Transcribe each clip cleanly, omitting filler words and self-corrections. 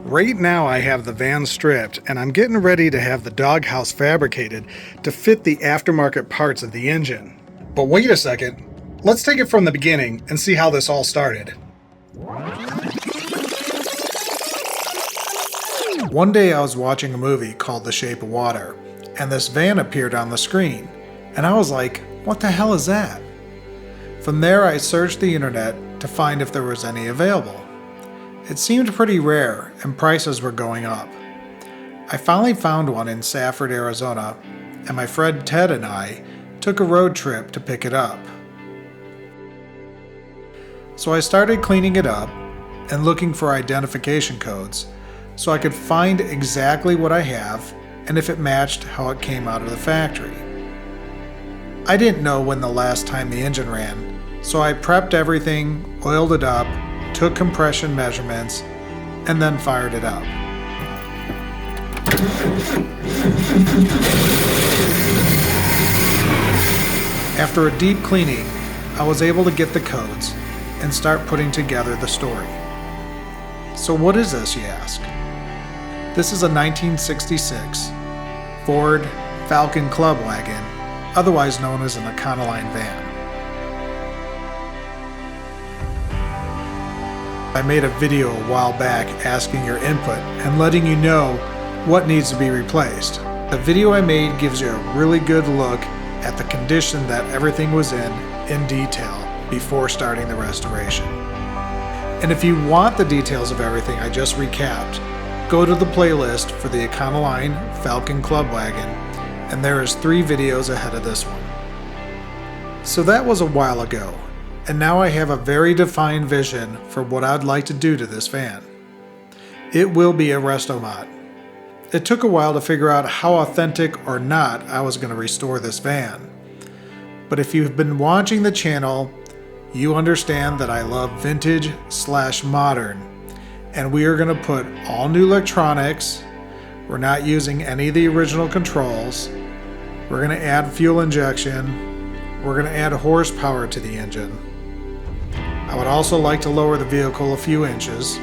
Right now I have the van stripped and I'm getting ready to have the doghouse fabricated to fit the aftermarket parts of the engine. But wait a second, let's take it from the beginning and see how this all started. One day I was watching a movie called The Shape of Water, and this van appeared on the screen, and I was like, what the hell is that? From there I searched the internet to find if there was any available. It seemed pretty rare and prices were going up. I finally found one in Safford, Arizona, and my friend Ted and I took a road trip to pick it up. So I started cleaning it up and looking for identification codes so I could find exactly what I have and if it matched how it came out of the factory. I didn't know when the last time the engine ran, so I prepped everything, oiled it up, took compression measurements, and then fired it up. After a deep cleaning, I was able to get the codes and start putting together the story. So what is this, you ask? This is a 1966 Ford Falcon Club Wagon, otherwise known as an Econoline van. I made a video a while back asking your input and letting you know what needs to be replaced. The video I made gives you a really good look at the condition that everything was in detail before starting the restoration. And if you want the details of everything I just recapped, go to the playlist for the Econoline Falcon Club Wagon, and there is 3 videos ahead of this one. So that was a while ago, and now I have a very defined vision for what I'd like to do to this van. It will be a Restomod. It took a while to figure out how authentic or not I was going to restore this van. But if you've been watching the channel, you understand that I love vintage/modern, and we are going to put all new electronics. We're not using any of the original controls. We're going to add fuel injection. We're going to add horsepower to the engine. I would also like to lower the vehicle a few inches.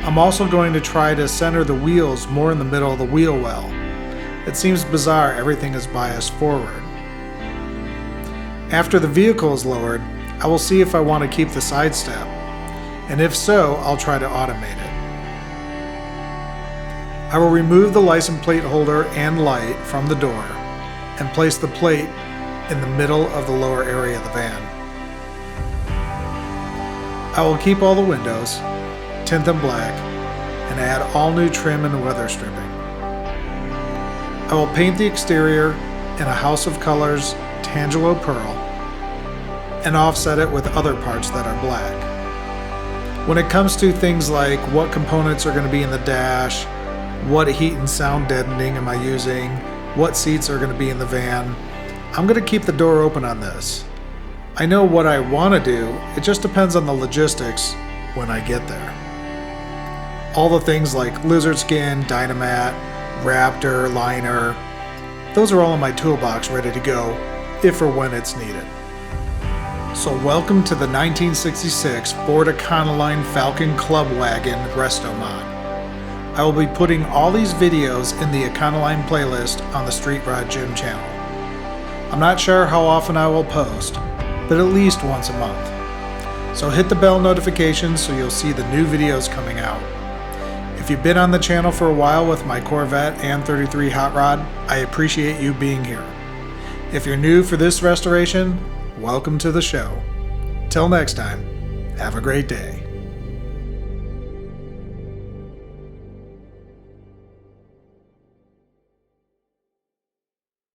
I'm also going to try to center the wheels more in the middle of the wheel well. It seems bizarre everything is biased forward. After the vehicle is lowered, I will see if I want to keep the side step, and if so, I'll try to automate it. I will remove the license plate holder and light from the door and place the plate in the middle of the lower area of the van. I will keep all the windows, tint them black, and add all new trim and weather stripping. I will paint the exterior in a house of colors Tangelo Pearl and offset it with other parts that are black. When it comes to things like what components are going to be in the dash, what heat and sound deadening am I using, what seats are going to be in the van, I'm going to keep the door open on this. I know what I want to do, it just depends on the logistics when I get there. All the things like lizard skin, Dynamat, Raptor, liner, those are all in my toolbox ready to go if or when it's needed. So welcome to the 1966 Ford Econoline Falcon Club Wagon Restomod. I will be putting all these videos in the Econoline playlist on the Street Rod Gym channel. I'm not sure how often I will post, but at least once a month. So hit the bell notifications so you'll see the new videos coming out. If you've been on the channel for a while with my Corvette and 33 Hot Rod, I appreciate you being here. If you're new for this restoration, welcome to the show. Till next time, have a great day.